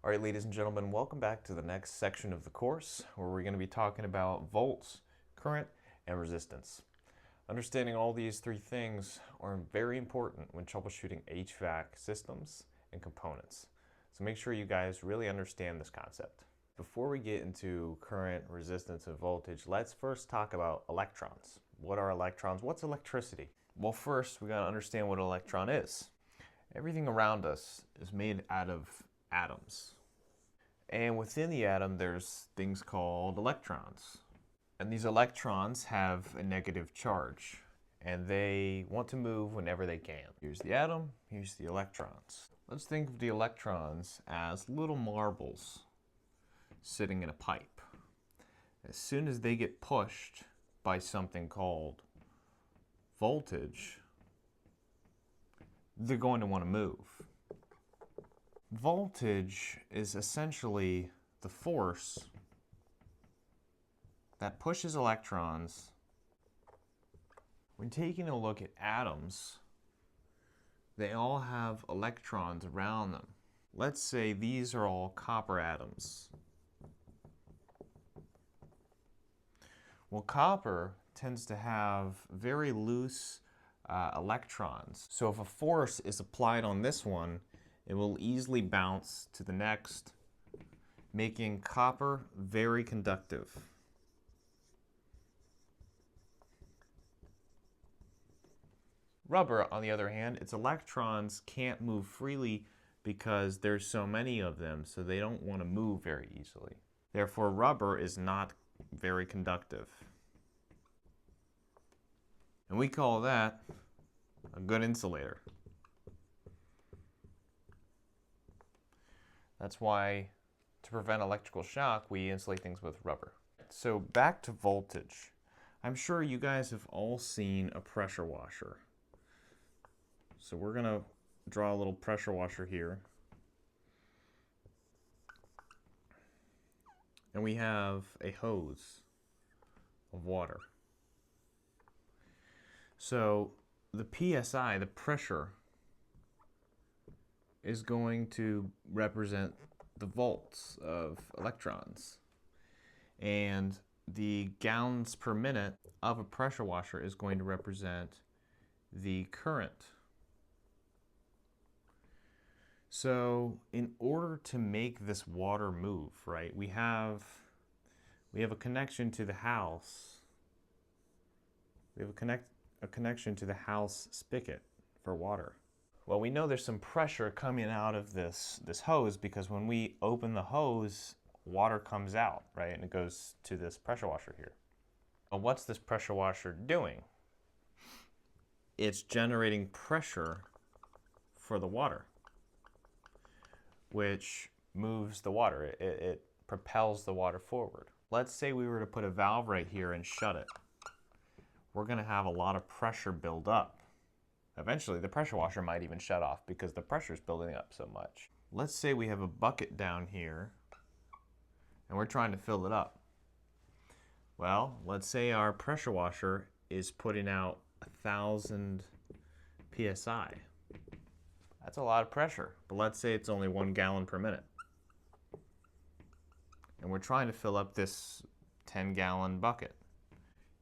All right, ladies and gentlemen, welcome back to the next section of the course where we're going to be talking about volts, current, and resistance. Understanding all these three things are very important when troubleshooting HVAC systems and components. So make sure you guys really understand this concept. Before we get into current, resistance, and voltage, let's first talk about electrons. What are electrons? What's electricity? Well, first we got to understand what an electron is. Everything around us is made out of atoms. And within the atom, there's things called electrons. And these electrons have a negative charge, and they want to move whenever they can. Here's the atom, here's the electrons. Let's think of the electrons as little marbles sitting in a pipe. As soon as they get pushed by something called voltage, they're going to want to move. Voltage is essentially the force that pushes electrons. When taking a look at atoms, they all have electrons around them. Let's say these are all copper atoms. Well, copper tends to have very loose electrons. So if a force is applied on this one, it will easily bounce to the next, making copper very conductive. Rubber, on the other hand, its electrons can't move freely because there's so many of them, so they don't want to move very easily. Therefore, rubber is not very conductive. And we call that a good insulator. That's why, to prevent electrical shock, we insulate things with rubber. So back to voltage. I'm sure you guys have all seen a pressure washer. So we're going to draw a little pressure washer here. And we have a hose of water. So the PSI, the pressure, is going to represent the volts of electrons. And the gallons per minute of a pressure washer is going to represent the current. So in order to make this water move, right, we have a connection to the house. We have a connection to the house spigot for water. Well, we know there's some pressure coming out of this hose because when we open the hose, water comes out, right? And it goes to this pressure washer here. Well, what's this pressure washer doing? It's generating pressure for the water, which moves the water. It propels the water forward. Let's say we were to put a valve right here and shut it. We're going to have a lot of pressure build up. Eventually, the pressure washer might even shut off because the pressure is building up so much. Let's say we have a bucket down here and we're trying to fill it up. Well, let's say our pressure washer is putting out 1,000 PSI. That's a lot of pressure, but let's say it's only 1 gallon per minute. And we're trying to fill up this 10-gallon bucket.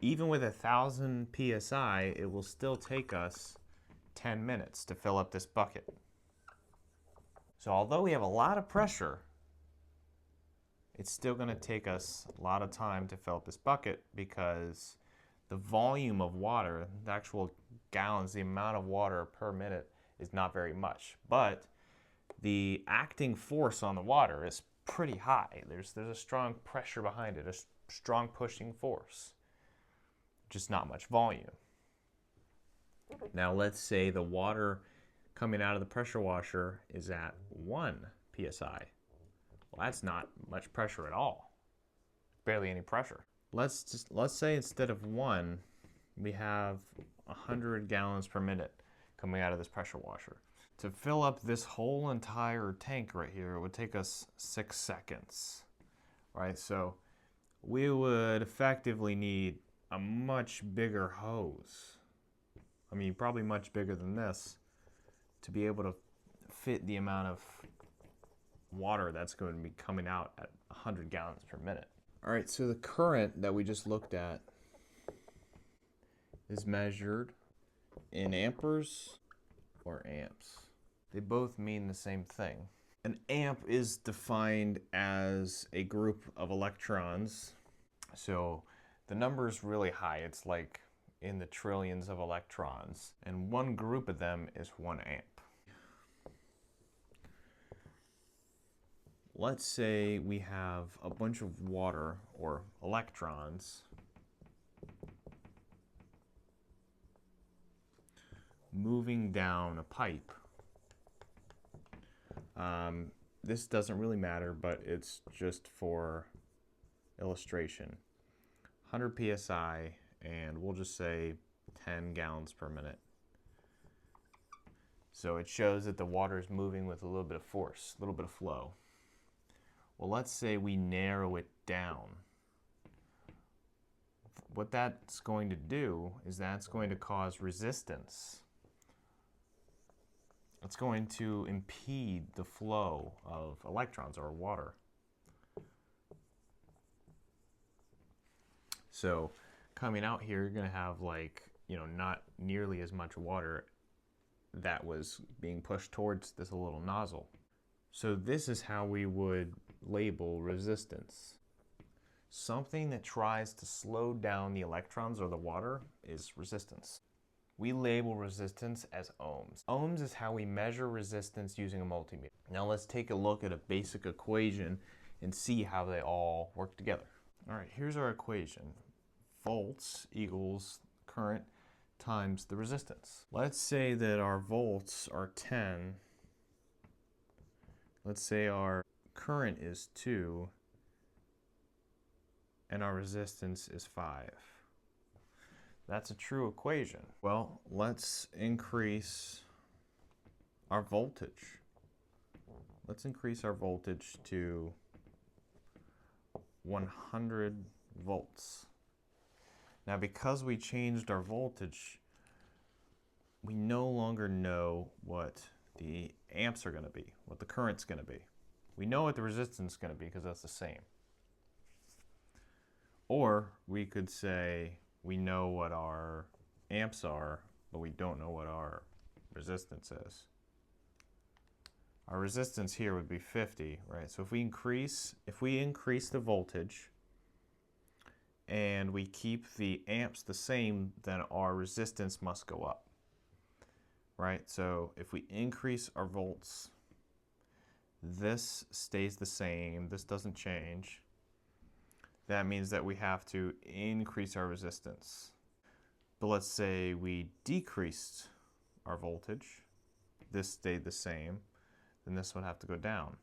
Even with 1,000 PSI, it will still take us 10 minutes to fill up this bucket. So although we have a lot of pressure, it's still going to take us a lot of time to fill up this bucket because the volume of water, the actual gallons, the amount of water per minute is not very much. But the acting force on the water is pretty high. There's a strong pressure behind it, a strong pushing force, just not much volume. Now let's say the water coming out of the pressure washer is at 1 PSI. Well, that's not much pressure at all. Barely any pressure. Let's say instead of 1, we have 100 gallons per minute coming out of this pressure washer. To fill up this whole entire tank right here, it would take us 6 seconds. Right? So we would effectively need a much bigger hose. I mean, probably much bigger than this to be able to fit the amount of water that's going to be coming out at 100 gallons per minute. All right, so the current that we just looked at is measured in amperes or amps. They both mean the same thing. An amp is defined as a group of electrons. So the number is really high. It's like in the trillions of electrons. And one group of them is 1 amp. Let's say we have a bunch of water or electrons moving down a pipe. This doesn't really matter, but it's just for illustration. 100 psi, and we'll just say 10 gallons per minute. So it shows that the water is moving with a little bit of force, a little bit of flow. Well, let's say we narrow it down. What that's going to do is that's going to cause resistance. It's going to impede the flow of electrons or water. So coming out here, you're going to have not nearly as much water that was being pushed towards this little nozzle. So this is how we would label resistance. Something that tries to slow down the electrons or the water is resistance. We label resistance as ohms. Ohms is how we measure resistance using a multimeter. Now let's take a look at a basic equation and see how they all work together. All right, here's our equation. Volts equals current times the resistance. Let's say that our volts are 10. Let's say our current is 2 and our resistance is 5. That's a true equation. Well, let's increase our voltage. Let's increase our voltage to 100 volts. Now, because we changed our voltage, we no longer know what the amps are going to be, what the current's going to be. We know what the resistance is going to be because that's the same. Or we could say we know what our amps are, but we don't know what our resistance is. Our resistance here would be 50, right? So if we increase the voltage and we keep the amps the same, then our resistance must go up, right? So if we increase our volts, this stays the same, this doesn't change. That means that we have to increase our resistance. But let's say we decreased our voltage, this stayed the same, then this would have to go down.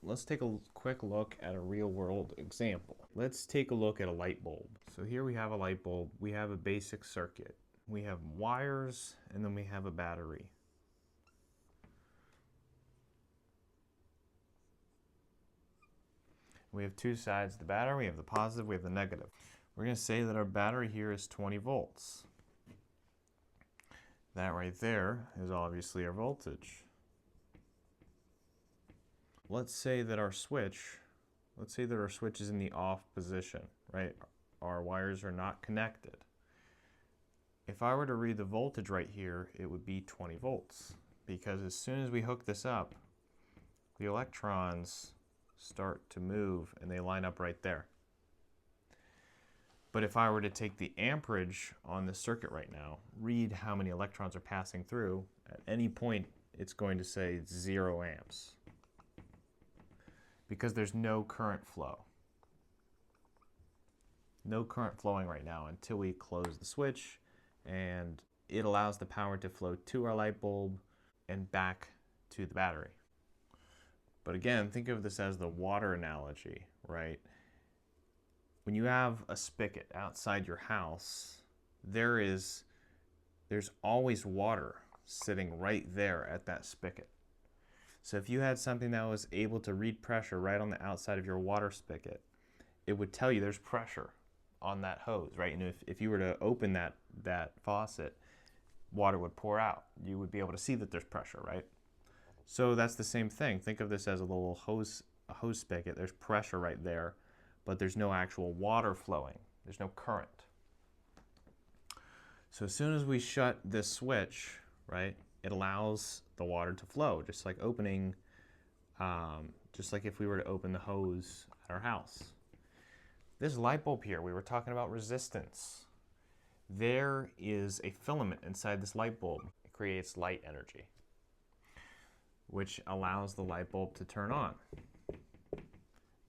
Let's take a quick look at a real world example. Let's take a look at a light bulb. So here we have a light bulb, we have a basic circuit. We have wires and then we have a battery. We have two sides of the battery. We have the positive, we have the negative. We're going to say that our battery here is 20 volts. That right there is obviously our voltage. Let's say that our switch is in the off position, right? Our wires are not connected. If I were to read the voltage right here, it would be 20 volts. Because as soon as we hook this up, the electrons start to move and they line up right there. But if I were to take the amperage on the circuit right now, read how many electrons are passing through, at any point it's going to say 0 amps. Because there's no current flow. No current flowing right now until we close the switch, and it allows the power to flow to our light bulb and back to the battery. But again, think of this as the water analogy, right? When you have a spigot outside your house, there's always water sitting right there at that spigot. So if you had something that was able to read pressure right on the outside of your water spigot, it would tell you there's pressure on that hose, right? And if you were to open that faucet, water would pour out. You would be able to see that there's pressure, right? So that's the same thing. Think of this as a little hose spigot. There's pressure right there, but there's no actual water flowing. There's no current. So as soon as we shut this switch, right, it allows the water to flow, just like opening, just like if we were to open the hose at our house. This light bulb here, we were talking about resistance. There is a filament inside this light bulb. It creates light energy, which allows the light bulb to turn on.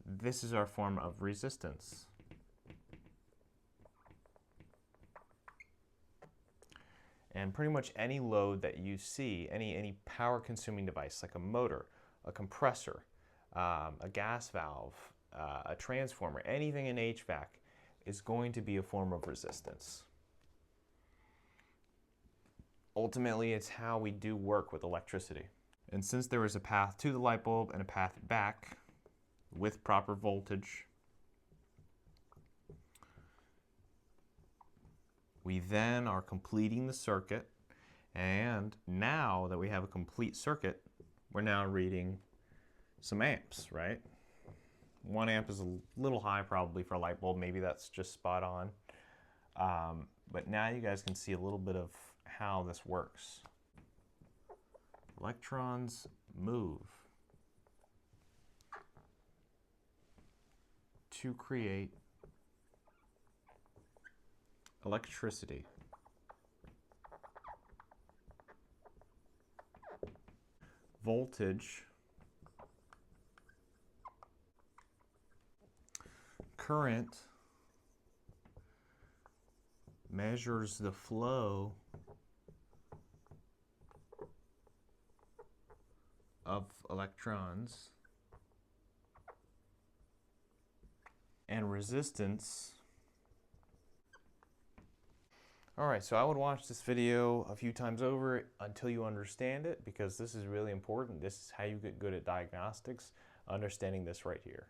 This is our form of resistance. And pretty much any load that you see, any power consuming device like a motor, a compressor, a gas valve, a transformer, anything in HVAC is going to be a form of resistance. Ultimately, it's how we do work with electricity. And since there is a path to the light bulb and a path back with proper voltage, we then are completing the circuit, and now that we have a complete circuit, we're now reading some amps, right? 1 amp is a little high probably for a light bulb, maybe that's just spot on. But now you guys can see a little bit of how this works. Electrons move to create electricity. Voltage, current measures the flow of electrons, and resistance. Alright, so I would watch this video a few times over until you understand it, because this is really important. This is how you get good at diagnostics, understanding this right here.